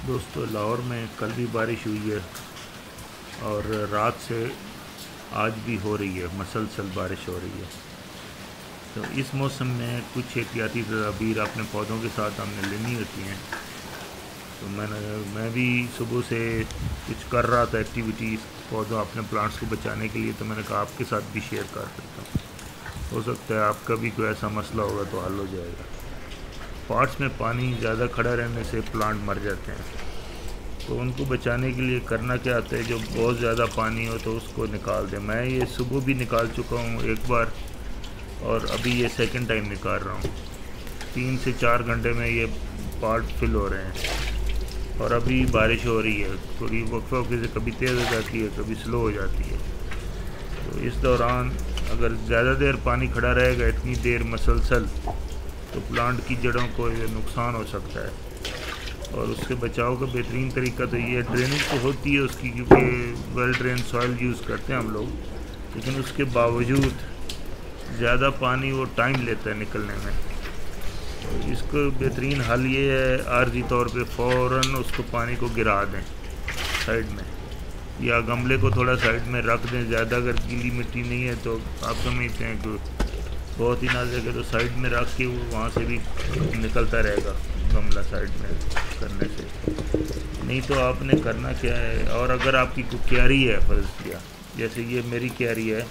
दोस्तों, लाहौर में कल भी बारिश हुई है और रात से आज भी हो रही है, मसलसल बारिश हो रही है। तो इस मौसम में कुछ एहतियाती तदाबीर अपने पौधों के साथ हमने लेनी होती हैं। तो मैं भी सुबह से कुछ कर रहा था एक्टिविटीज़ पौधों अपने प्लांट्स को बचाने के लिए, तो मैंने कहा आपके साथ भी शेयर कर देता हूँ। हो सकता है आपका भी कोई ऐसा मसला होगा तो हल हो जाएगा। पॉट्स में पानी ज़्यादा खड़ा रहने से प्लांट मर जाते हैं, तो उनको बचाने के लिए करना क्या आता है, जो बहुत ज़्यादा पानी हो तो उसको निकाल दें। मैं ये सुबह भी निकाल चुका हूँ एक बार और अभी ये सेकंड टाइम निकाल रहा हूँ। 3 से 4 घंटे में ये पॉट फिल हो रहे हैं और अभी बारिश हो रही है। थोड़ी वक्फे वक्फे से कभी तेज़ हो जाती है, कभी स्लो हो जाती है। तो इस दौरान अगर ज़्यादा देर पानी खड़ा रहेगा, इतनी देर मसलसल, तो प्लांट की जड़ों को ये नुकसान हो सकता है। और उसके बचाव का बेहतरीन तरीका तो ये ड्रेनिंग तो होती है उसकी, क्योंकि वेल ड्रेन सॉइल यूज़ करते हैं हम लोग, लेकिन उसके बावजूद ज़्यादा पानी वो टाइम लेता है निकलने में। तो इसको बेहतरीन हल ये है, आर्जी तौर पे फ़ौरन उसको पानी को गिरा दें साइड में, या गमले को थोड़ा साइड में रख दें। ज़्यादा अगर गीली मिट्टी नहीं है तो आप समझते हैं कि बहुत ही नाजुक है, तो साइड में रख के वो वहाँ से भी निकलता रहेगा गमला साइड में करने से। नहीं तो आपने करना क्या है, और अगर आपकी कोई क्यारी है, फर्ज किया जैसे ये मेरी क्यारी है,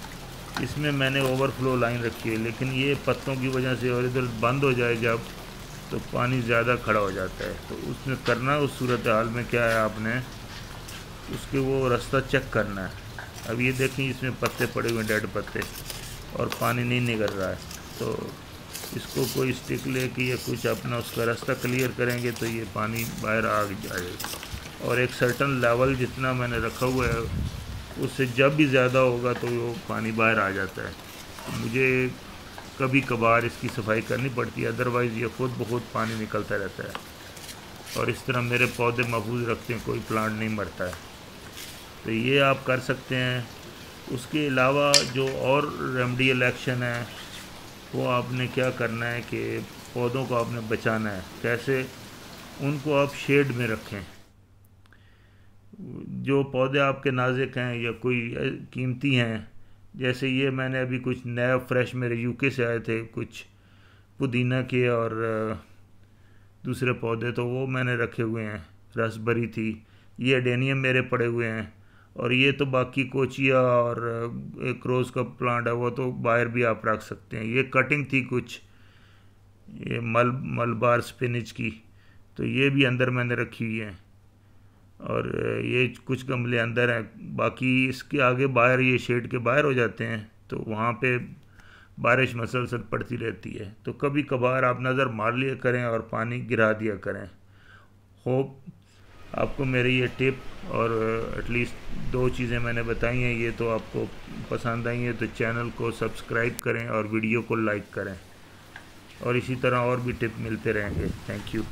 इसमें मैंने ओवरफ्लो लाइन रखी है, लेकिन ये पत्तों की वजह से और इधर बंद हो जाए जब, तो पानी ज़्यादा खड़ा हो जाता है। तो उसमें करना, उस सूरत हाल में क्या है, आपने उसके वो रास्ता चेक करना है। अब ये देखें इसमें पत्ते पड़े हुए, डेड पत्ते, और पानी नहीं निकल रहा है। तो इसको कोई स्टिक लेके या कुछ अपना उसका रास्ता क्लियर करेंगे तो ये पानी बाहर आ जाएगा। और एक सर्टन लेवल जितना मैंने रखा हुआ है, उससे जब भी ज़्यादा होगा तो वो पानी बाहर आ जाता है। तो मुझे कभी कभार इसकी सफाई करनी पड़ती है, अदरवाइज़ ये खुद ब खुद पानी निकलता रहता है। और इस तरह मेरे पौधे महफूज रखते हैं, कोई प्लांट नहीं मरता है। तो ये आप कर सकते हैं। उसके अलावा जो और रेमडियल एक्शन है, वो आपने क्या करना है कि पौधों को आपने बचाना है। कैसे? उनको आप शेड में रखें। जो पौधे आपके नाजुक हैं या कोई कीमती हैं, जैसे ये मैंने अभी कुछ नया फ्रेश मेरे यूके से आए थे, कुछ पुदीना के और दूसरे पौधे, तो वो मैंने रखे हुए हैं। रसबरी थी, ये एडेनियम मेरे पड़े हुए हैं, और ये तो बाकी कोचिया और एक रोज़ का प्लांट है, वो तो बाहर भी आप रख सकते हैं। ये कटिंग थी कुछ, ये मलबार स्पिनिच की, तो ये भी अंदर मैंने रखी हुई है। और ये कुछ गमले अंदर हैं, बाकी इसके आगे बाहर, ये शेड के बाहर हो जाते हैं, तो वहाँ पे बारिश मसलसल पड़ती रहती है। तो कभी कभार आप नज़र मार लिया करें और पानी गिरा दिया करें। होप आपको मेरी ये टिप और एटलीस्ट 2 चीज़ें मैंने बताई हैं, ये तो आपको पसंद आई हैं। तो चैनल को सब्सक्राइब करें और वीडियो को लाइक करें, और इसी तरह और भी टिप मिलते रहेंगे। Thank you.